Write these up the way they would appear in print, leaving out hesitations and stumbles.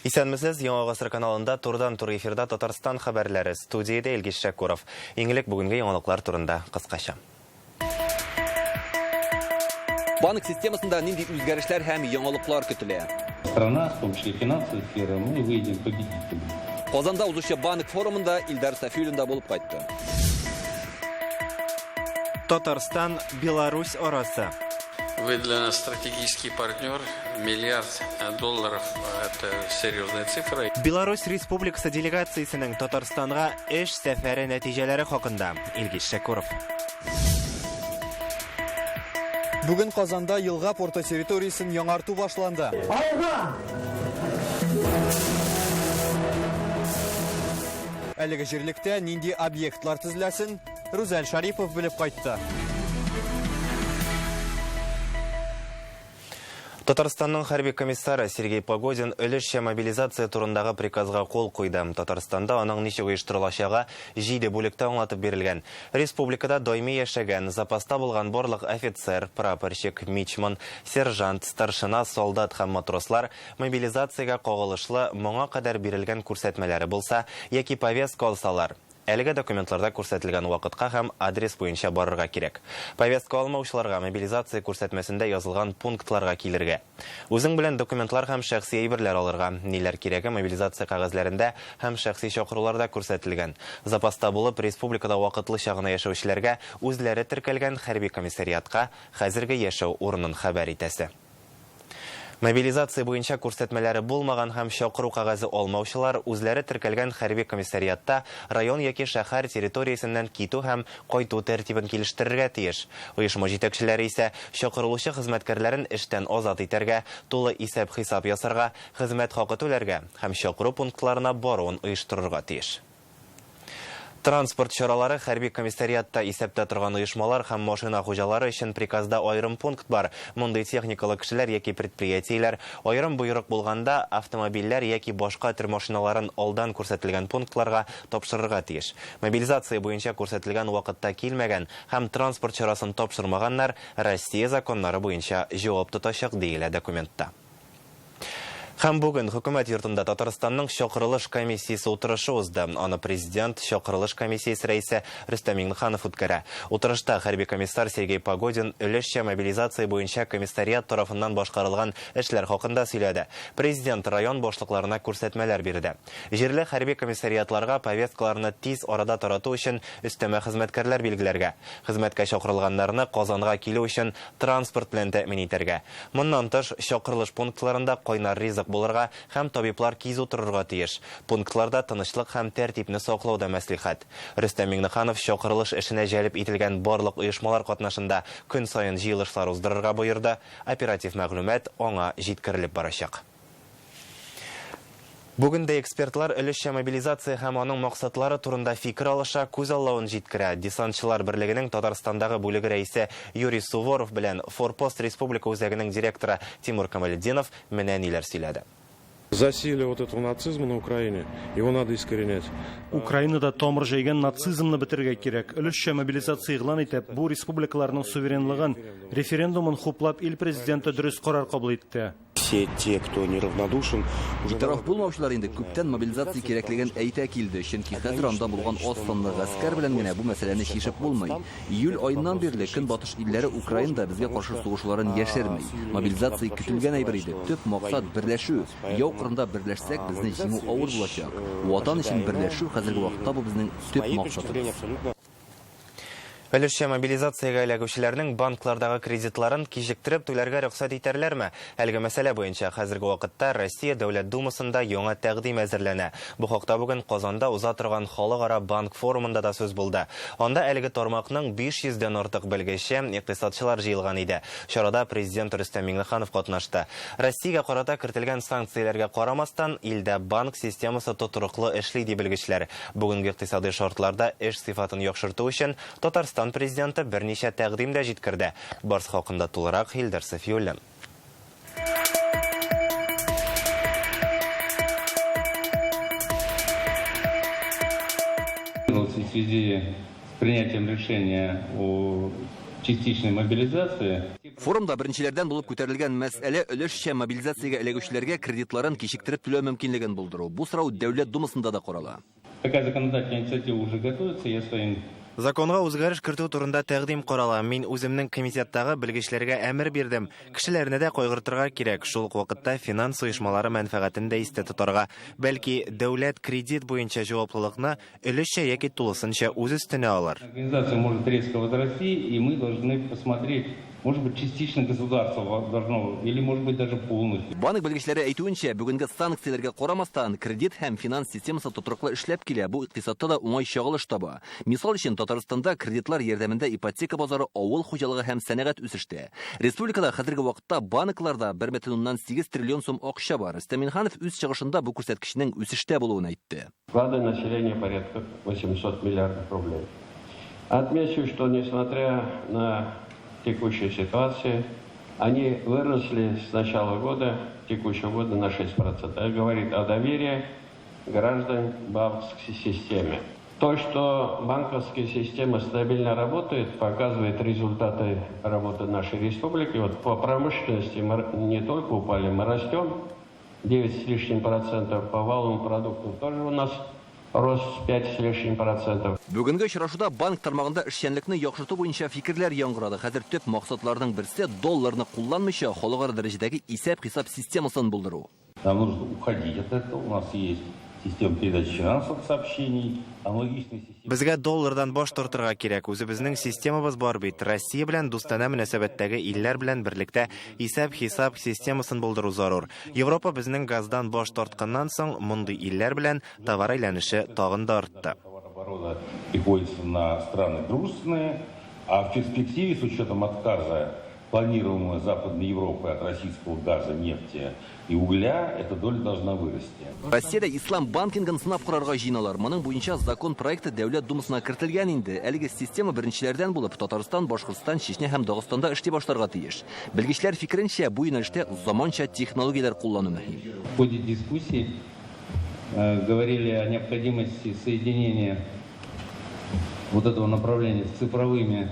Исәнмесез, Яңа Гасыр каналында турдан-тур эфирда Татарстан хәбәрләре. Студиядә Илгиз Шәкуров. Иңлек бүгенге яңалыклар турында кыскача. Банк системасында нинди үзгәрешләр һәм яңалыклар көтелә? Страна, в том числе финансовая сфера, мы выйдем победителями. Казанда узучы банк форумында Илдар Сафиуллин да булып кайтты. Татарстан, Беларусь арасы. Вы для нас стратегический партнер. $1 миллиард это серьезная цифра. Беларусь Республикасы делегациясенең Татарстанга эш сәфәре нәтиҗәләре хакында. Илгиз Шәкуров. Бүген Казанда елга порты территориясын яңарту башланды. Әлеге җирлектә нинди объектлар төзеләсен, Рузәл Шарипов белеп кайтты. Татарстанның хәрби комиссары Сергей Погодин өлешчә мобилизация турындагы приказга кол куйды. Татарстанда аның ничек оештырылачагы 7 бүлектә аңлатып бирелгән. Республикада даими яшәгән, запаста булган барлык офицер, прапорщик, мичман, сержант, старшина, солдат һәм матрослар мобилизациягә кагылышлы моңа кадәр бирелгән күрсәтмәләре булса, яки повестка алсалар, әлеге документларда күрсәтелгән вакытка һәм адрес буенча барырга кирәк. Повестка алмаучыларга мобилизация күрсәтмәсендә язылган пунктларга килергә. Үзең белән документлар һәм шәхси әйберләр алырга, ниләр кирәге мобилизация кагазьләрендә һәм шәхси чакыруларда күрсәтелгән. Запаста булып, республикада вакытлыча гына яшәүчеләргә үзләре теркәлгән хәрби комиссариатка хәзерге яшәү урынын хәбәр итәсе. Мобилизация буенча күрсәтмәләре булмаган һәм чакыру кагазе алмаучылар үзләре теркәлгән хәрби комиссариатта район яки шәһәр территориясеннән китү һәм кайту тәртибен килештерергә тиеш. Оешма җитәкчеләре исә чакырылучы хезмәткәрләрен эштән азат итәргә, тулы исәп-хисап ясарга, хезмәт хакы түләргә һәм чакыру пунктларына баруын оештырырга тиеш. Транспорт чаралары хәрби комиссариатта исәптә торган оешмалар һәм машина хуҗалары өчен приказда аерым пункт бар. Мондый техникалы кешеләр яки предприятиеләр аерым буйрык булганда автомобильләр яки башка төр машиналарын алдан күрсәтелгән пунктларга тапшырырга тиеш. Мобилизация буенча күрсәтелгән вакытта килмәгән һәм транспорт чарасын тапшырмаганнар Россия законнары буенча җавап тотачак диелә документта. Һәм бүген хөкүмәт йортында Татарстанның чакырылыш комиссиясе утырышы узды. Аны президент чакырылыш комиссиясе рәисе Рөстәм Миңнеханов үткәрә. Утырышта хәрби комиссар Сергей Погодин өлешчә мобилизация буенча комиссариат тарафыннан башкарылган эшләр хакында сөйләде. Президент район башлыкларына күрсәтмәләр бирде. Җирле хәрби комиссариатларга повесткаларны тиз арада тарату өчен өстәмә хезмәткәрләр билгеләргә, хезмәткә чакырылганнарны Казанга килү өчен транспорт белән тәэмин итәргә. Моннан тыш чакырылыш пунктларында кайнар ризык булырга һәм табиблар киз утырырга тиеш. Пунктларда тынычлык һәм тәртипне саклауда мәслихәт. Рөстәм Миңнеханов чакырылыш эшенә җәлеп ителгән барлык оешмалар катнашында көн саен җыелышлар уздырырга боерды. Оператив мәгълүмат аңа җиткерелеп барачак. Бүгендә экспертлар өлешчә мобилизация һәм аның максатлары турында фикер алыша, күз аллавын җиткерә. Десантчылар берлегенең Татарстандагы бүлеге рәисе Юрий Суворов белән Форпост Республика үзәгенең директоры Тимур Камалетдинов менә ниләр сөйләде. Засилие вот этого нацизма на Украине, его надо искоренять. Украинада тамыр җәйгән нацизмны бетергә кирәк. Өлешчә мобилизация игълан итеп, бу республикаларның суверенлыгын, референдумын хуплап ил президенты дөрес карар кабул итте. Все те, кто неравнодушен, Тараф булмаучылар инде күптән мобилизация кирәклеген әйтә килде, чөнки хәзер анда булган аз санлы гаскәр белән генә бу мәсьәләне чишеп булмый. Июль аеннан бирле көнбатыш илләре Украинада безгә каршы сугышларын яшерми. Мобилизация көтелгән әйбер иде. Төп максат берләшү. Яу кырында берләшсәк, безне җиңү авыр булачак. Ватан өчен берләшү хәзерге вакытта бу безнең төп максатыбыз. Өлешчә мобилизациягә эләгүчеләрнең банклардагы кредитларын кичектереп түләргә рөхсәт итәрләрме? Әлеге мәсьәлә буенча хәзерге вакытта Россия Дәүләт Думасында яңа тәкъдим әзерләнә. Бу хакта бүген Казанда уза торган халыкара банк форумында да сүз булды. Анда әлеге тармакның 500дән артык белгече икътисадчылар җыелган иде. Чарада президент Рөстәм Миңнеханов катнашты. Россиягә карата кертелгән санкцияләргә карамастан, илдә банк системасы тотрыклы эшли ди белгечләр. Бүгенге икътисади шартларда эш сыйфатын яхшырту өчен Татарстан президенты берничә тәкъдим дә җиткерде. Барс хакында тулырак Илдар Сафиуллин. В связи с принятием решения о частичной мобилизации. Форумда беренчеләрдән булып күтәрелгән мәсьәлә өлешчә мобилизациягә эләгүчеләргә кредитларын кичектереп түләү мөмкинлеген булдыру. Бу сорау Дәүләт Думасында да карала. Такая законодательная инициатива уже готовится. Я своим Законга үзгәреш кертү турында тәкъдим карала. Мин үземнең комитеттагы белгечләргә әмер бирдем. Кешеләрне дә кайгыртырга кирәк. Шул ук вакытта финанс оешмалары мәнфәгатен дә истә тотарга. Бәлки дәүләт кредит буенча җаваплылыкны өлешчә яки тулысынча үз өстенә алыр. организация может резко возрасти, и мы должны посмотреть, может быть, частично государство должно, или может быть даже полностью. Банк белгечләре әйтүенчә, бүгенге санкцияләргә карамастан кредит һәм финанс системасы тотрыклы эшләп килә. Бу икътисадта да уңай чагылыш таба. Мисал өчен Татарстанда кредитлар ярдәмендә ипотека базары, авыл хуҗалыгы һәм сәнәгать үсештә. Республикада хәзерге вакытта банкларда 1,8 триллион сум акча бар. Рөстәм Минханов үз чыгышында бу күрсәткечнең үсештә булуын әйтте. Вклады населения порядка 800 миллиардов рублей. Отмечу, что несмотря на текущую ситуацию, они выросли с начала года, текущего года на 6%. Это говорит о доверии граждан к банковской системе. То, что банковская система стабильно работает, показывает результаты работы нашей республики. Вот по промышленности мы не только упали, мы растем 9 с лишним процентов, по валовому продукту тоже у нас рост 5 с лишним процентов. Бүгенге очрашуда банк тармагында эшчәнлекне яхшырту буенча фикерләр яңгырады. Хәзер төп максатларның берсе долларны кулланмыйча халыкара дәрәҗәдәге исәп-хисап системасын булдыру. Нам нужно уходить от этого. У нас есть система передачи финансовых сообщений, аналогичная система. Безгә доллардан баш тартырга кирәк. Үзебезнең системабыз бар бит. Россия белән дустана мөнәсәбәттәге илләр белән берлектә исәп-хисап системасын булдыру зарур. Европа безнең газдан баш тартканнан соң мондый илләр белән товар әйләнеше тагын да артты. Товарооборота приходится на страны дружественные, а в перспективе, с учетом отказа планируемой Западной Европы от российского газа, нефти и угля, эта доля должна вырасти. Россиядә ислам банкингын сынап карарга җыйналар. Моның буенча закон проекты Дәүләт Думасына кертелгән инде. Әлеге система беренчеләрдән булып Татарстан, Башкортстан, Чечня һәм Дагыстанда эшли башларга тиеш. Белгечләр фикеренчә, бу юнәлештә заманча технологияләр куллану мөһим. В ходе дискуссий говорили о необходимости соединения вот этого направления с цифровыми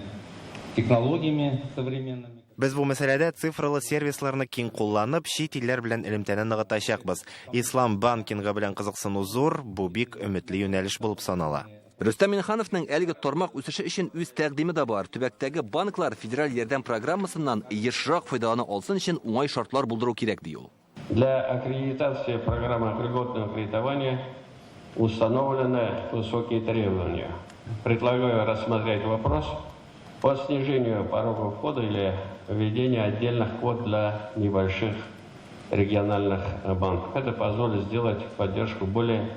технологиями современными. Без бу мәсьәләдә цифрлы сервисларны киң кулланып, чит илләр белән элемтәне ныгытачакбыз. Ислам банкингы белән кызыксыну зур, бу бик өметле юнәлеш булып санала. Рөстәм Минхановның әлеге тармак үсеше өчен үз тәкъдиме дә бар. Төбәктәге банклар федераль ярдәм программасыннан ешрак файдалана алсын өчен уңай шартлар булдыру кирәк ди ул. Для аккредитации программы льготного кредитования установлены высокие требования. Предлагаю рассмотреть вопрос по снижению порога входа или введению отдельных квот для небольших региональных банков. Это позволит сделать поддержку более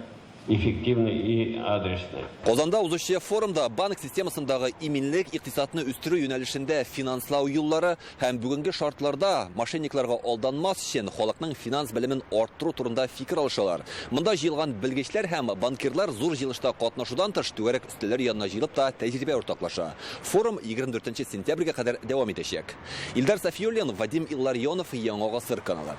эффективной и адресной. Казанда узучы форумда банк системасындагы иминлек икътисадны үстерү юнәлешендә финанслау юллары һәм бүгенге шартларда мошенникларга алданмас өчен халыкның финанс белемен арттыру турында фикер алышалар. Монда җыелган белгечләр һәм банкирлар зур җыелышта катнашудан тыш түгәрәк өстәлләр янына җыелып та тәҗрибә уртаклаша. Форум 24 сентябрьгә кадәр дәвам итәчәк. Илдар Сафиуллин, Вадим Илларионов, Яңа Гасыр каналы.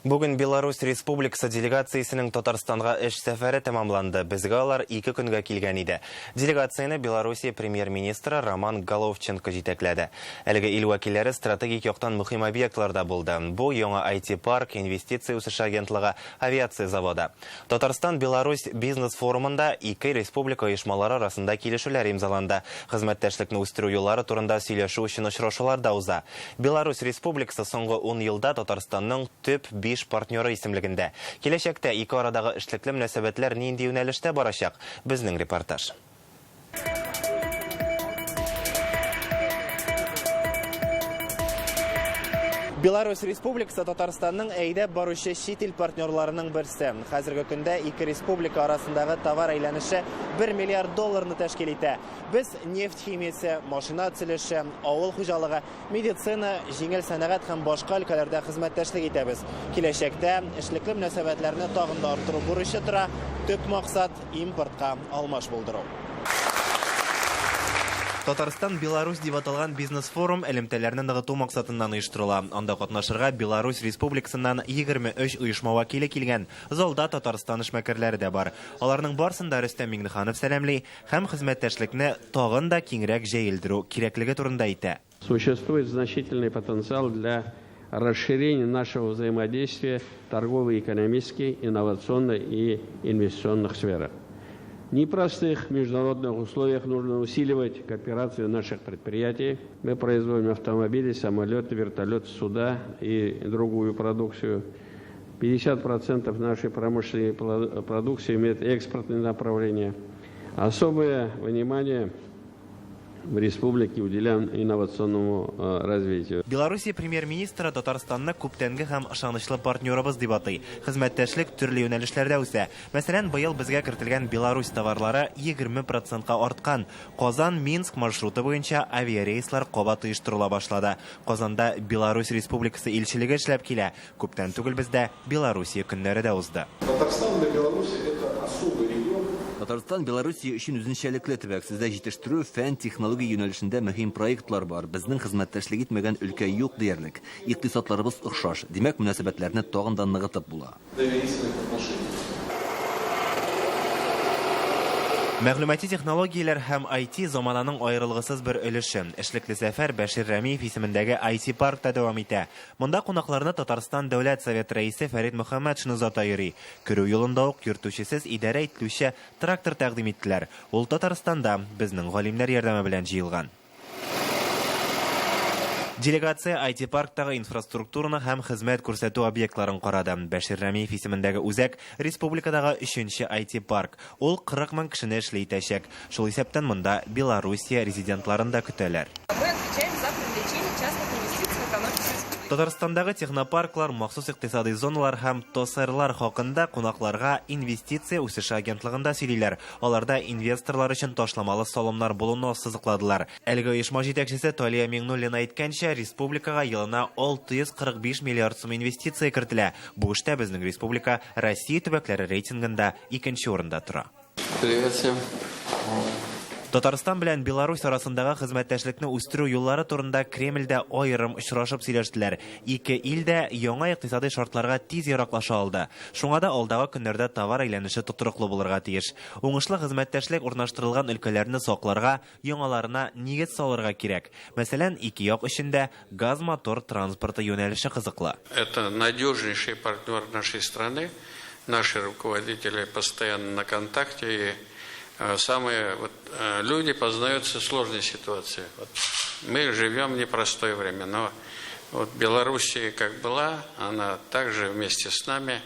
Бүген Беларусь Республикасы делегациясенең Татарстанга эш сәфәре тәмамланды. Безгә алар 2 көнгә килгән иде. Делегацияне Белоруссия премьер-министры Роман Головченко җитәкләде. Әлеге ил вәкилләре стратегик яктан мөһим объектларда булды. Бу яңа IT-парк, инвестиция үсеше агентлыгы, авиация заводы. Татарстан-Беларусь бизнес форумында 2 республика оешмалары арасында килешүләр имзаланды. Хезмәттәшлекне үстерү юллары турында сөйләшү өчен очрашулар да уза. Беларусь Республикасы соңгы 10 елда Татарстанның төп 5 партнеры исемлегендә. Киләчәктә ике арадагы эшлекле мөнәсәбәтләр нинди юнәлештә барачак? Безнең репортаж. Беларусь Республикасы Татарстанның әйдәп баручы чит ил партнерларының берсе. Хәзерге көндә ике республика арасындагы товар әйләнеше 1 миллиард долларны тәшкил итә. Без нефть химиясе, машина төзелеше, авыл хуҗалыгы, медицина, җиңел сәнәгать һәм башка өлкәләрдә хезмәттәшлек итәбез. Киләчәктә эшлекле мөнәсәбәтләрне тагын да арттыру бурычы тора. Төп максат импортка алмаш булдыру. Татарстан-Беларусь дип аталган бизнес-форум элемтәләрне ныгыту максатыннан оештырыла. Анда катнашырга Беларусь Республикасыннан 23 оешма вакиле килгән. Залда Татарстан эшмәкәрләре дә бар. Аларның барсында Рөстәм Миңнеханов сәламли һәм хезмәттәшлекне тагын да киңрәк җәелдерү кирәклеге турында әйтә. Существует значительный потенциал для расширения нашего взаимодействия в торговой, экономической, инновационной и инвестиционных сферах. В непростых международных условиях нужно усиливать кооперацию наших предприятий. Мы производим автомобили, самолеты, вертолеты, суда и другую продукцию. 50% нашей промышленной продукции имеет экспортное направление. Особое внимание в республике уделяем инновационному развитию. Беларусь премьер-министры Татарстанны күптәнге һәм ышанычлы партнерыбыз дип атый. Хезмәттәшлек төрле юнәлешләрдә үсә. Мәсәлән, быел безгә кертелгән Беларусь товарлары 20%-ка арткан. Казан-Минск маршруты буенча авиарейслар кабат оештырыла башлады. Казанда Беларусь Республикасы илчелеге эшләп килә. Күптән түгел бездә Белоруссия көннәре дә узды. Татарстан для Беларуси это особый регион. Татарстан Белоруссия өчен үзенчәлекле төбәк. Сездә җитештерү, фән, технология юнәлешендә мөһим проектлар бар. Безнең хезмәттәшлек итмәгән өлкә юк диярлек. Икътисадларыбыз охшаш. Димәк, мөнәсәбәтләрне тагын да ныгытып була. Мәгълүмати технологияләр һәм IT замананың аерылгысыз бер өлеше. Эшлекле сәфәр Бәшир Рәмиев исемендәге IT паркта дәвам итә. Монда кунакларны Татарстан Дәүләт Советы рәисе Фәрит Мөхәммәтшин озата йөри. Керү юлында ук йөртүчесез идарә итүче трактор тәкъдим иттеләр. Ул Татарстанда безнең галимнәр ярдәме белән җыелган. Делегация IT-парктагы инфраструктураны һәм хезмәт күрсәтү объектларын карады. Бәшир Рәмиев исемендәге үзәк республикадагы 3нче IT-парк. Ул 40 мең кешене эшли итәчәк. Шул исәптән монда Белоруссия резидентларын да көтәләр. Татарстандагы технопарклар, махсус икътисади зоналар һәм ТОСРлар хакында кунакларга инвестиция үсеше агентлыгында сөйлиләр. Аларда инвесторлар өчен ташламалы салымнар булуны ассызыкладылар. Әлеге оешма җитәкчесе Талия Миңнуллина әйткәнчә, республикага елына 645 миллиард сум инвестиция кертелә. Бу эштә безнең республика Россия төбәкләре рейтингында 2нче урында тора. Татарстан белән Беларусь арасындагы хезмәттәшлекне үстерү юллары турында Кремльдә аерым очрашып сөйләштеләр. Ике ил дә яңа икътисади шартларга тиз яраклаша алды. Шуңа да алдагы көннәрдә товар әйләнеше тотрыклы булырга тиеш. Уңышлы хезмәттәшлек урнаштырылган өлкәләрне сакларга, яңаларына нигез салырга кирәк. Мәсәлән, ике як өчендә газ мотор транспорты юнәлеше кызыклы. Это надежнейший партнер нашей страны. Наши руководители постоянно на контакте. Самые люди познаются в сложной ситуации. Мы живем в непростое время, но Белоруссия как была, она также вместе с нами,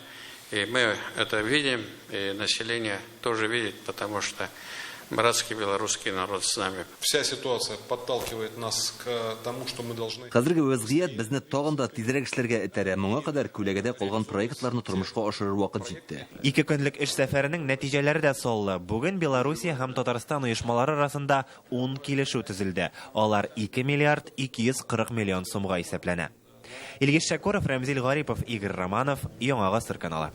и мы это видим, и население тоже видит, потому что братский белорусский народ с нами. Вся ситуация подталкивает нас к тому, что мы должны... Хәзерге вазгыять безне тагын да тизрәк эшләргә этәрә. Моңа кадәр күләгәдә калган проектларны тормышка ашырыр вакыт җитте. 2 көнлек эш сәфәренең нәтиҗәләре дә саллы. Бүген Белоруссия һәм Татарстан оешмалары арасында 10 килешү төзелде. Алар 2 миллиард 240 миллион сумга исәпләнә. Илгиз Шакуров, Рамзил Гарипов, Игорь Романов, Яңа Гасыр каналы.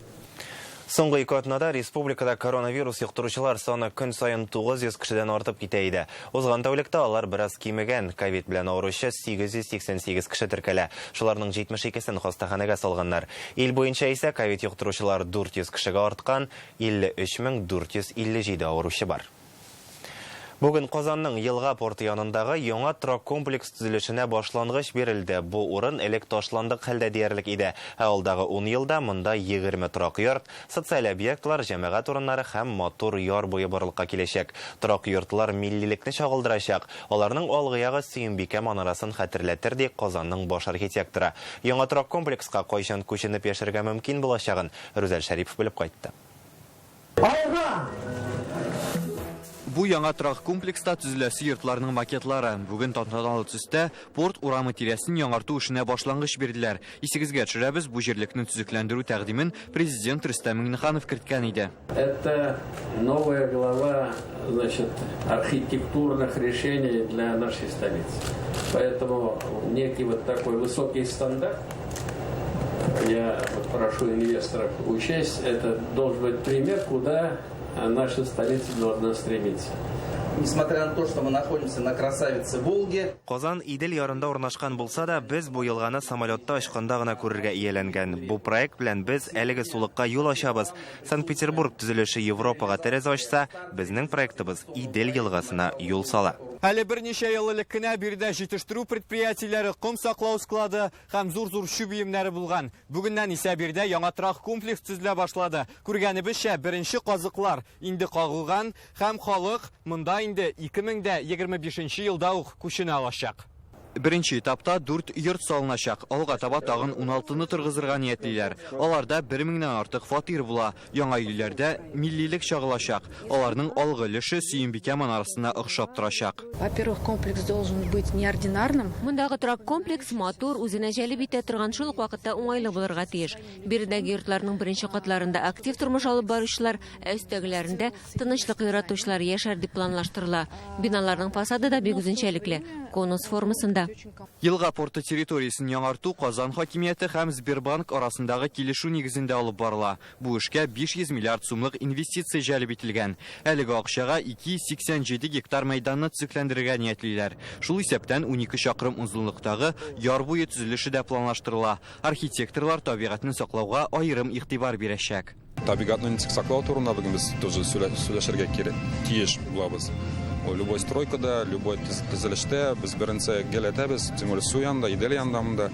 Соңгы 2 атнада республикада коронавирус йоктыручылар саны көн сайын 900 кешедән артып китә иде. Узган тәүлектә алар бераз кимегән. Ковид белән авыручы 888 кеше теркәлә. Шуларның 72-сен хастаханәгә салганнар. Ил буенча исә ковид йоктыручылар 400 кешегә арткан, 53457 авыручы бар. Бүген Казанның Елга порты янындагы яңа трак комплекс төзелешенә башлангыч бирелде. Бу урын элек ташландык хәлдә диярлек иде. Ә алдагы 10 елда монда 20 трак йорт, социаль объектлар, җәмәгать урыннары һәм мотор яр буе барлыкка киләчәк. Трак йортлар милливлекне чагылдырачак. Аларның алгы Сөембикә манарасын хәтерләтер ди Казанның баш архитекторы. Яңа трак комплекска кайчан күченеп яшәргә мөмкин булачагын Рүзәл Шәрипов белеп кайтты. Бу яңа трак комплекста төзеләсе йортларның макетлары. Бүген тантаналы төстә порт урамы тирәсен яңарту эшенә башлангыч бирделәр. Исегезгә төшерәбез, бу җирлекне төзекләндерү тәкъдимен президент Рөстәм Миңнеханов керткән иде. Это новая глава, значит, архитектурных решений для нашей столицы. Поэтому некий вот такой высокий стандарт, я прошу инвесторов учесть, это должен быть пример, куда наша столица должна стремиться. Несмотря на то, что мы находимся на красавице Волге. Казан Идел ярында урнашкан булса да, без бу елганы самолетта очканда гына күрергә ияләнгән. Бу проект белән без әлеге сулыкка юл ачабыз. Санкт-Петербург төзелеше Европага тәрәз ачса, безнең проектыбыз Идел елгасына юл сала. Әле берничә ел элек кенә бирдә җитештерү предприятиеләре ком саклау склады һәм зур-зур чү биемнәре булган. Бүгеннән исә бирдә яңа торак комплекс төзелә башлады. Күргәнебезчә, беренче казыклар инде кагылган һәм халык монда инде 2025 елда ук күченә алачак. Беренче этапта 4 йорт салыначак. Алга таба тагын 16-ны торгызырга ниятлиләр. Аларда 1000-нән артык фатир була. Яңа өйләрдә миллилек чагылачак. Аларның алгы өлеше Сөембикә манарасына охшап торачак. Во-первых, комплекс должен быть неординарным. Мондагы торак комплекс матур, үзенә җәлеп итә торган шул ук вакытта уңайлы булырга тиеш. Биредәге йортларның беренче катларында актив тормыш алып баручылар, өстәгеләрендә тынычлык яратучылар яшәр дип планлаштырыла. Биналарның фасады да бик үзенчәлекле, конус формасында. Елга порты территориясын яңарту Казан хакимияте һәм Сбербанк арасындагы килешү нигезендә алып барыла. Бу эшкә 500 миллиард сумлык инвестиция җәлеп ителгән. Әлеге акчага 287 гектар мәйданны төзекләндерергә ниятлиләр. Шул исәптән 12 чакрым узынлыктагы яр буе төзелеше дә планлаштырыла. Архитекторлар табигатьне саклауга аерым игътибар бирәчәк. Табигатьне саклау турында бүген без тоже сөйләшергә тиеш булабыз. Любой стройкада, любой төзелештә без беренче гәләтәбез, тем более су янында, Идел янында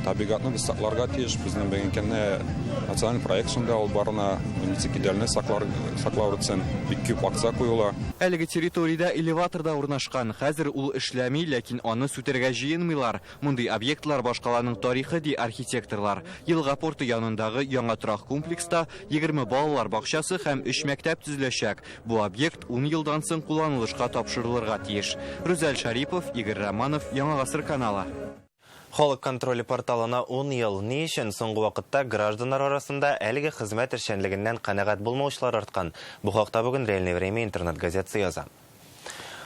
табигатьне без сакларга тиеш. Безнең бегенкәнне националь проект шунда алып барына, муниципальне саклау өчен бик күп акция куела. Әлеге территориядә элеваторда урнашкан. Хәзер ул эшләми, ләкин аны сүтәргә җыенмыйлар. Мондый объектлар башкаларның тарихы ди архитекторлар. Елга порты янындагы яңа торак комплекста 20 балалар бакчасы һәм 3 мәктәп төзеләчәк. Бу объект 10 елдан соң кулланылышка тапшырылырга тиеш. Рүзәл Шарипов, Игорь Романов, Яңа гасыр каналы. Халык контроле порталына 10 ел ни өчен соңгы вакытта гражданнар арасында әлеге хезмәт эшчәнлегеннән канәгать булмаучылар арткан. Бу хакта бүген Реальное время интернет газетасы яза.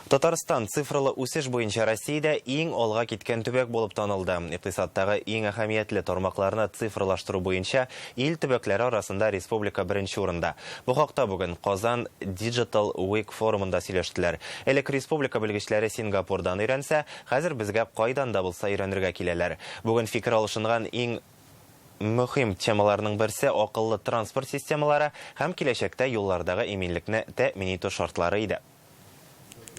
Татарстан цифрлы үсеш буенча Россиядә иң алга киткән төбәк булып танылды. Икътисадтагы иң әһәмиятле тармакларны цифрлаштыру буенча ил төбәкләре арасында республика беренче урында. Бу хакта бүген Казан Digital Week форумында сөйләштеләр. Элек республика белгечләре Сингапурдан өйрәнсә, хәзер безгә кайдан да булса өйрәнергә киләләр. Бүген фикер алышынган иң мөһим темаларның берсе акыллы транспорт системалары һәм киләчәктә юллардагы иминлекне тәэмин итү шартлары иде.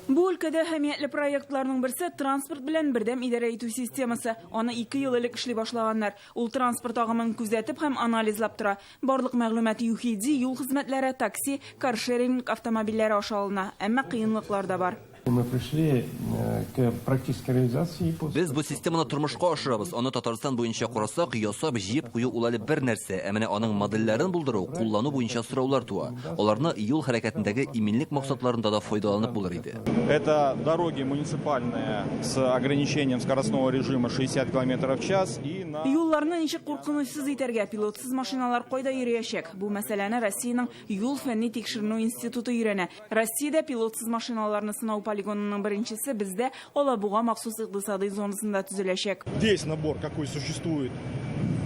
Бу өлкәдә әһәмиятле проектларның берсе транспорт белән бердәм идарә итү системасы. Аны 2 ел элек эшли башлаганнар. Ул транспорт агымын күзәтеп һәм анализлап тора. Барлык мәгълүмат ЮХИДИ, юл хезмәтләре, такси, каршеринг автомобильләре аша алына. Әмма кыенлыклар да бар. Мы пришли к практической реализации. Без бу системаны тормышка ашырабыз. Аны Татарстан буенча карасак, ясап, җыеп кую ул әле бер нәрсә. Ә менә аның модельләрен булдыру, куллану буенча сораулар туа. Аларны юл хәрәкәтендәге иминлек максатларында да файдаланып булыр иде. Это дороги муниципальные с ограничением скоростного режима 60 км в час и на... Юлларны ничек куркынычсыз итәргә пилотсыз машиналар кайда йөрәячәк? Бу мәсьәләне Россиянең юл фәнни тикшеренү институты өйрәнә. Россиядә пилотсыз машиналарны сынау полигонының беренчесе бездә Алабуга махсус икътисади зонасында төзеләчәк. Весь набор, какой существует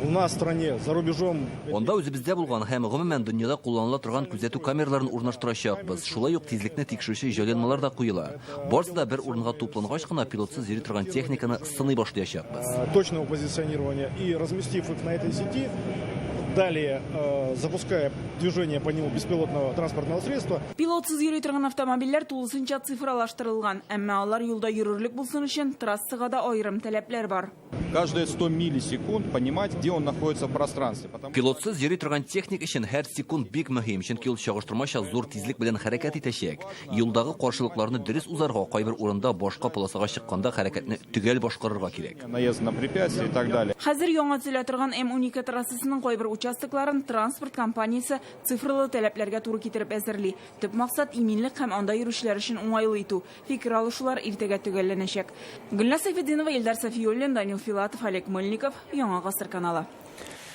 у нас в стране, за рубежом. Онда үзебездә булган һәм гомумән дөньяда кулланыла торган күзәтү камераларын урнаштырачакбыз. Шулай ук тизлекне тикшерүче җайланмалар да куела. Барысы да бер урынга туплангач кына пилотсыз йөри торган техниканы сыный башлаячакбыз. Точного позиционирования и разместив их на этой сети, далее запуская движение по нему беспилотного транспортного средства. Пилотсыз йөри торган автомобильләр тулысынча цифрлаштырылган, әмма алар юлда йөрерлек булсын өчен трассага да аерым таләпләр бар. Каждые 100 миллисекунд понимать, где он находится в пространстве. Пилотсыз йөри торган техник өчен һәр секунд бик мөһим, чөнки ул чагыштырмача зур тизлек белән хәрәкәт итәчәк. Юлдагы каршылыкларны дөрес узарга, кайбер урында башка полосага чыкканда хәрәкәтне төгәл башкарырга кирәк. Наезд на препятствия и так далее. Хәзер яңа төзелә торган М12 трассасының кайбер участокларын транспорт компаниясе цифрлы таләпләргә туры китереп әзерли. Төп максат иминлек һәм анда йөрүчеләр өчен уңайлы итү. Фикер алышулар иртәгә төгәлләнәчәк. Гөлнас Сәфетдинова, Илдар Сафиуллин, Данил Филатов, Олег Мыльников, Яңа гасыр каналы.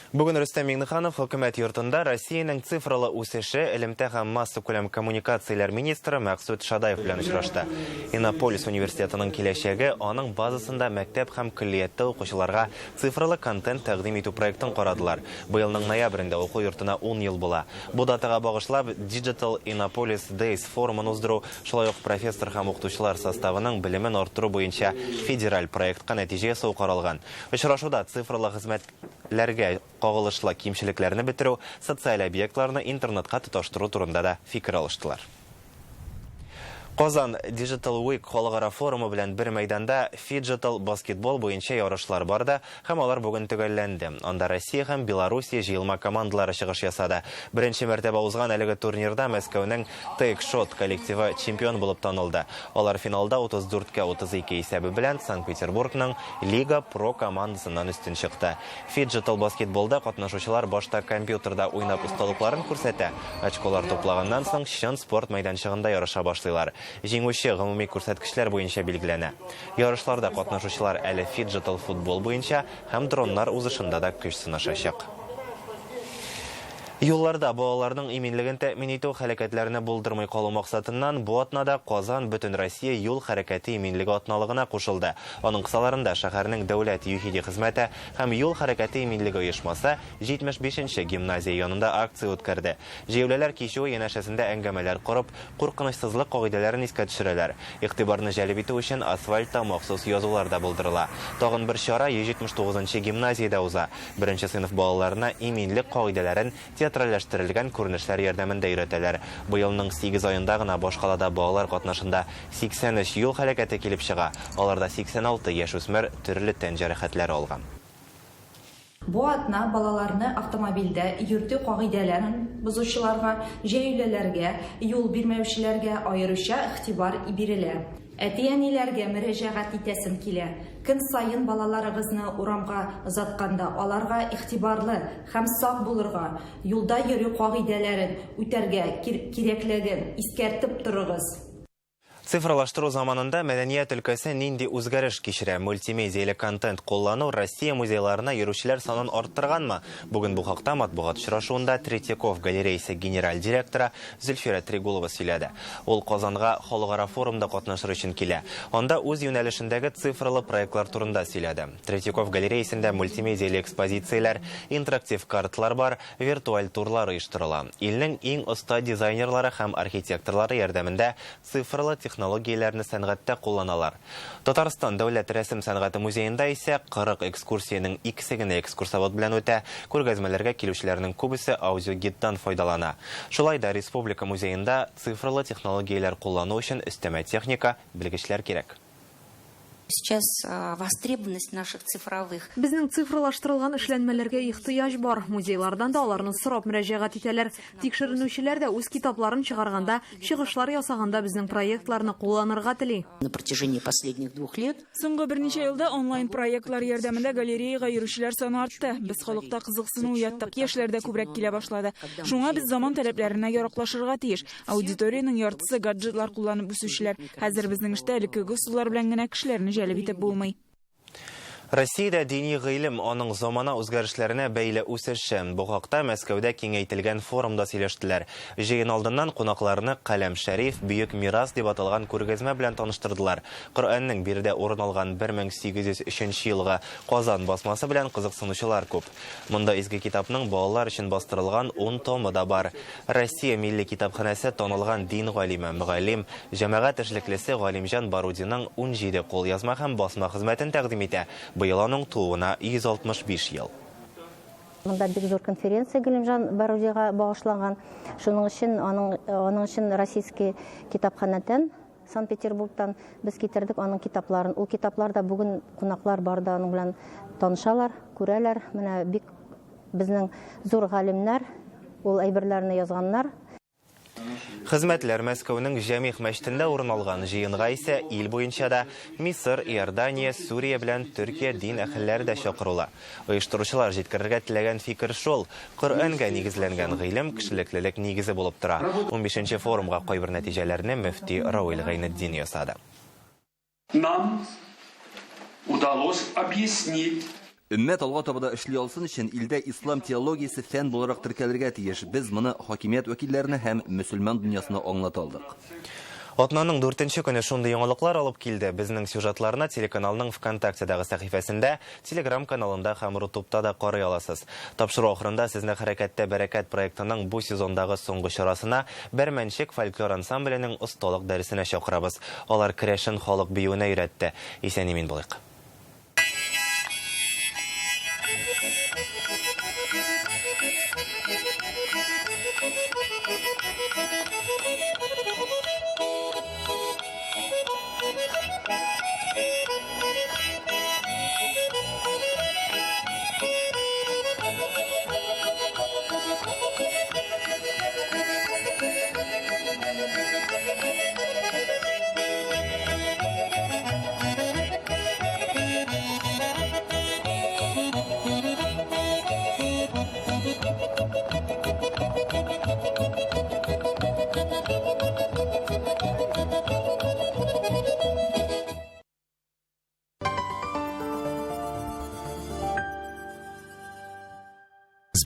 Бүгін Рөстәм Миңнеханов хөкүмәт йортында Россияның цифрлы үсеше, элемтә һәм масса күләм коммуникацияләр министры Мәксүд Шадаев белән очрашты. Иннополис университетының киләчәге аның базасында мәктәп һәм коллектә укучыларга цифрлы контент тәкъдим итү проектын карадылар. Быелның ноябрендә уку йортына 10 ел була. Бу датага багышлап Digital Innopolis Days форумын уздыру, шулай ук профессор һәм укытучылар составының белемен арттыру буенча федераль проектка нәтиҗәсе каралган. Очрашуда цифрлы хезмәтләргә кагылышлы кимчелекләрне бетерү, социаль объектларны интернетка тоташтыру турында да фикер алыштылар. Казан Digital Week халыкара форумы белән бер мәйданда фиджитал баскетбол буенча ярышлар барды һәм алар бүген төгәлләнде. Анда Россия һәм Белоруссия җыелма командалары чыгыш ясады. Беренче мәртәбә узган әлеге турнирда Мәскәүнең Take Shot коллективы чемпион булып танылды. Алар финалда 34-32 исәбе белән Санкт-Петербургның Лига Pro командасыннан өстен чыкты. Фиджитал баскетболда катнашучылар башта компьютерда уйнап усталыкларын күрсәтә. Очколар топлаганнан соң чын спорт мәйданчыгында ярыша башлыйлар. Җиңүче гомуми күрсәткечләр буенча билгеләнә. Ярышларда катнашучылар әле фиджитал футбол буенча һәм дроннар узышында да көч сынашачак. Юлларда балаларның иминлеген тәэмин итү хәрәкәтләренә булдырмый калу максатыннан бу атнада Казан бөтен Россия юл хәрәкәте иминлеге атналыгына кушылды. Аның кысаларында шәһәрнең дәүләт юхиди хезмәте һәм юл хәрәкәте иминлеге оешмасы 75-нче гимназия янында акция үткәрде. Җәяүләләр кичүе янәшәсендә әңгәмәләр корып, куркынычсызлык кагыйдәләрен искә төшерәләр. Игътибарны җәлеп итү өчен асфальтта махсус язулар да булдырыла. Тагын бер чара 179-нчы гимназиядә уза. Беренче сыйныф балаларына иминлек кагыйдәләрен театральләштерелгән күренешләр ярдәмендә өйрәтәләр. Быелның 8 аенда гына башкалада балалар катнашында 83 юл хәрәкәте килеп чыга. Аларда 86 яшүсмер төрле тән җәрәхәтләре алган. Бу атна балаларны автомобильдә йөртү кагыйдәләрен бозучыларга, җәяүлеләргә, юл бирмәүчеләргә аеруча игътибар бирелә. Әти-әниләргә мөрәҗәгать итәсем килә. Көн сайын балаларыгызны урамга озатканда аларга игътибарлы һәм сак булырга, юлда йөрү кагыйдәләрен үтәргә кирәклеген искәртеп торыгыз. Цифрлаштыру заманында мәдәният өлкәсе нинди үзгәреш кичерә? Мультимедияле контент куллану Россия музейларына йөрүчеләр санын арттырганмы? Бүген бу хакта матбугат очрашуында Третьяков галереясе генераль директоры Зөлфира Трегулова сөйләде. Ул Казанга халыкара форумда катнашыр өчен килә. Анда үз юнәлешендәге цифрлы проектлар турында сөйләде. Третьяков галереясендә мультимедияле экспозицияләр, интерактив карталар бар, виртуаль турлар оештырыла. Илнең иң оста дизайнерлары һәм архитекторлары ярдәмендә цифрлы технологияләрне сәнгатьтә кулланалар. Татарстан дәүләт рәсем сәнгате музеенда исә 40 экскурсиянең икесе генә экскурсовод белән үтә. Күргәзмәләргә килүчеләрнең күбесе аудиогидтан файдалана. Шулай да Республика музеенда цифрлы технологияләр куллану өчен өстәмә техника, белгечләр кирәк. Сейчас востребованность наших цифровых. Безнең цифрлаштырылган эшләнмәләргә ихтыяҗ бар. Музейлардан да аларны сорап мөрәҗәгать итәләр. Тикшеренүчеләр дә үз китапларын чыгарганда, чыгышлар ясаганда безнең проектларны кулланырга тели. На протяжении последних 2 лет. Соңгы берничә елда онлайн проектлар ярдәмендә галереяга йөрүчеләр саны артты. Без халыкта кызыксыну уяттык, яшьләр дә күбрәк килә башлады. Шуңа без заман таләпләренә яраклашырга тиеш. Аудиторияның яртысы гаджетлар кулланып үсүчеләр. Хәзер безнең эштә элекке усуллар белән генә кешеләрне җәлеп итеп булмый. Россиядә дини гыйлем аның замана үзгәрешләренә бәйле үсеше. Бу хакта Мәскәүдә киңәйтелгән форумда сөйләштеләр. Җыен алдыннан кунакларны Каләм Шәриф бөек мирас дип аталган күргәзмә белән таныштырдылар. Коръәннең биредә урын алган 1803 елгы Казан басмасы белән кызыксынучылар күп. Монда изге китапның балалар өчен бастырылган 10 томы да бар. Россия милли китапханәсе танылган дин галиме, мөгаллим, җәмәгать эшлеклесе Галимҗан Барудиның 17 кулъязма һәм басма хезмәтен тәкъдим итә. Быел аның тууына 165 ел. Монда бик зур конференция Галимҗан Барудига багышланган. Шуның өчен российский китапханәдән Санкт-Петербургтан без китердек аның китапларын. Ул китапларда бүген кунаклар бар да аның белән танышалар, күрәләр. Менә бик безнең зур галимнәр ул әйберләрне язганнар. Хезмәтләр Мәскәүнең Җәмигъ мәчетендә урын алган. Җыенга исә ил буенча да Мисыр, Иордания, Сүрия белән Төркия дин әһелләре дә чакырыла. Оештыручылар җиткерергә теләгән фикер шул: Коръәнгә нигезләнгән гыйлем кешелеклелек нигезе булып тора. 15нче форумга кайбер нәтиҗәләрне мөфти Рауил Гайнетдин ясады. Нам удалось объяснить Өммәт алга табыда эшли алсын өчен илдә ислам теологиясе фән буларак теркәлергә тиеш. Без моны хакимият вәкилләренә һәм мөселман дөньясына аңлата алдык. Атнаның 4-нче көне шундый яңалыклар алып килде. Безнең сюжетларны телеканалның ВКонтактедагы сәхифәсендә, Telegram каналында һәм Рутубта да карый аласыз. Тапшыру ахырында сезне хәрәкәттә бәрәкәт проектының бу сезондагы соңгы чарасына Бәрмәнчек фольклор ансамбленең осталык дәресенә чакырабыз. Алар керәшен халык биюенә өйрәтте. Исән-имин булыйк.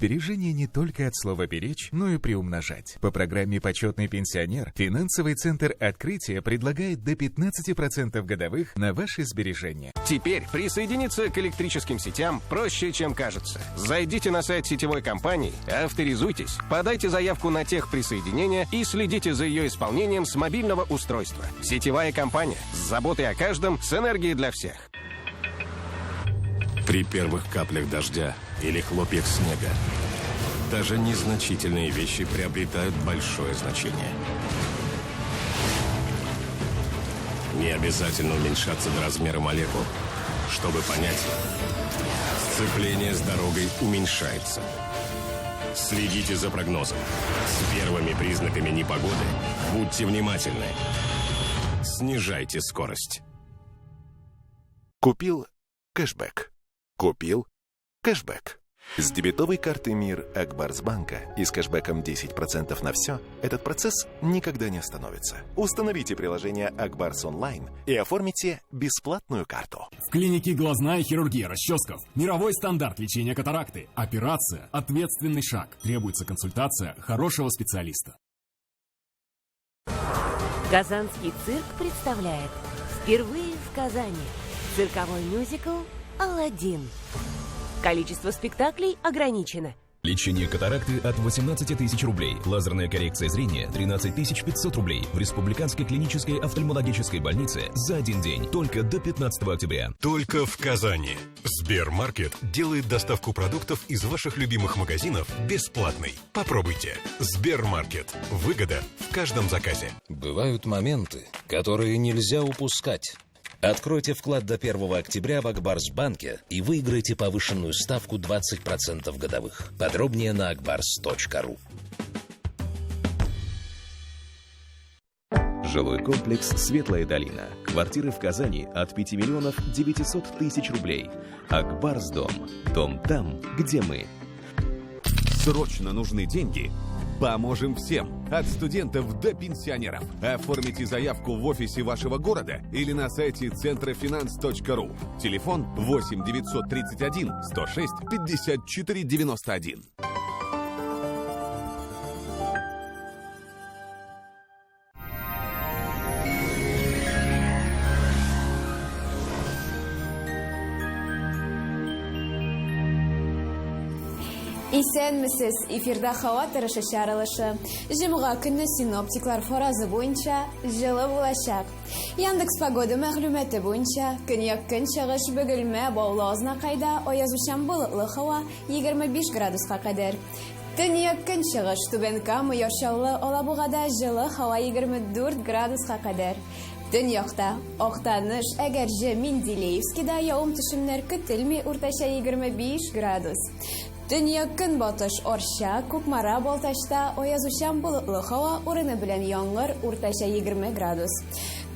Сбережения не только от слова «беречь», но и приумножать. По программе «Почетный пенсионер» финансовый центр «Открытие» предлагает до 15% годовых на ваши сбережения. Теперь присоединиться к электрическим сетям проще, чем кажется. Зайдите на сайт сетевой компании, авторизуйтесь, подайте заявку на техприсоединение и следите за ее исполнением с мобильного устройства. Сетевая компания с заботой о каждом, с энергией для всех. При первых каплях дождя или хлопьях снега даже незначительные вещи приобретают большое значение. Не обязательно уменьшаться до размера молекул, чтобы понять, сцепление с дорогой уменьшается. Следите за прогнозом. С первыми признаками непогоды будьте внимательны. Снижайте скорость. Купил кэшбэк. Купил кэшбэк. С дебетовой карты МИР Акбарсбанка и с кэшбэком 10% на все этот процесс никогда не остановится. Установите приложение Акбарс онлайн и оформите бесплатную карту. В клинике «Глазная хирургия расческов» мировой стандарт лечения катаракты. Операция – ответственный шаг. Требуется консультация хорошего специалиста. Казанский цирк представляет впервые в Казани цирковой мюзикл «Аладдин». Количество спектаклей ограничено. Лечение катаракты от 18 тысяч рублей. Лазерная коррекция зрения 13 500 рублей. В Республиканской клинической офтальмологической больнице за один день. Только до 15 октября. Только в Казани. Сбермаркет делает доставку продуктов из ваших любимых магазинов бесплатной. Попробуйте. Сбермаркет. Выгода в каждом заказе. Бывают моменты, которые нельзя упускать. Откройте вклад до 1 октября в Акбарсбанке и выиграйте повышенную ставку 20% годовых. Подробнее на akbars.ru. Жилой комплекс «Светлая долина». Квартиры в Казани от 5 миллионов 900 тысяч рублей. Акбарсдом. Дом там, где мы. Срочно нужны деньги? Поможем всем, от студентов до пенсионеров. Оформите заявку в офисе вашего города или на сайте центрофинанс.ру. Телефон 8 931 106 54 91. Исәнмесез, эфирда һава торышы чаралышы. Җомга көнне синоптиклар фаразы буенча җылы булачак. Яндекс погода мәгълүматы буенча көньяк-көнчыгыш Бөгелмә, Баулы Азнакайда аязучан болытлы һава 25 градуска кадәр. Төньяк-көнчыгыш Түбән Кама, Яшаллы, Алабугада җылы һава 24 градуска кадәр. Төньякта Актаныш, Әгәрҗе, Менделеевскида явым-төшемнәр көтелми, уртача 25 градус. Төньяк-көнбатыш Арча, Кукмара, Балтачта аязучан болытлы һава, урыны белән яңгыр, уртача 20 градус.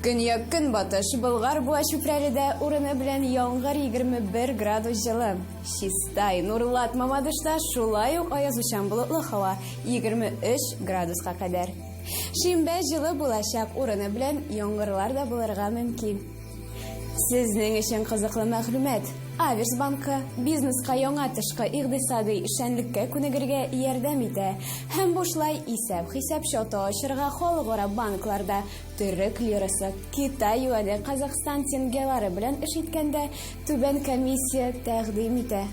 Көньяк-көнбатыш Болгар буа чүпрәледә урыны белән яңгыр 21 градус җылы. Чистай, Нурлат, Мамадышта шулай ук аязучан болытлы һава 23 градуска кадәр. Шимбә җылы булачак, урыны белән яңгырлар да булырга мөмкин. Сезнең өчен кызыклы мәгълүмат. Аверс банкы бизнеска яңа тышкы икътисади эшчәнлеккә күнегергә ярдәм итә. Һәм бушлай хисап счеты ачырга халыкара банкларда төрек лирасы, Китай юане, Казахстан теңгелары белән эш иткәндә түбән комиссия тәкъдим итә.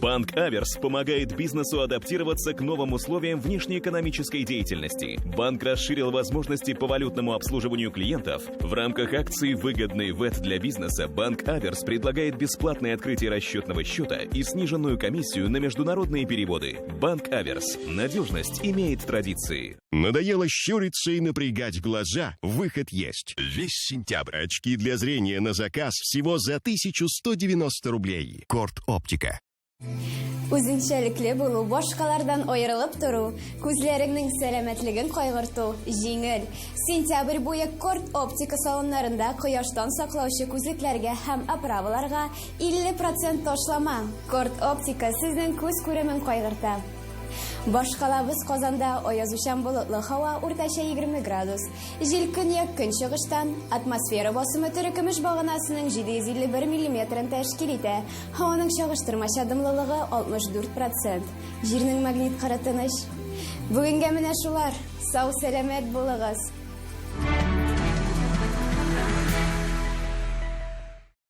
Банк Аверс помогает бизнесу адаптироваться к новым условиям внешнеэкономической деятельности. Банк расширил возможности по валютному обслуживанию клиентов. В рамках акции «Выгодный ВЭТ для бизнеса» Банк Аверс предлагает бесплатное открытие расчетного счета и сниженную комиссию на международные переводы. Банк Аверс. Надежность имеет традиции. Надоело щуриться и напрягать глаза? Выход есть. Весь сентябрь. Очки для зрения на заказ всего за 1190 рублей. Корт Оптика. Үзенчәлекле булу, башкалардан аерылып тору, күзләреңнең сәламәтлеген кайгырту, җиңел. Сентябрь буе Корт Оптика салоннарында кояштан саклаучы күзлекләргә һәм оправаларга 50% ташлама. Корт Оптика сезнең күз күремен кайгырта. Башкалабыз Казанда аязучан болытлы һава уртача 20 градус. Җил көньяк көнчыгыштан, атмосфера басымы төркемеш баганасының 751 мм тәшкил итә. Һаваның чагыштырмача дымлылыгы 64%. Җирнең магнит кыры тыныч. Бүгенгә менә шулар. Сау сәламәт булыгыз.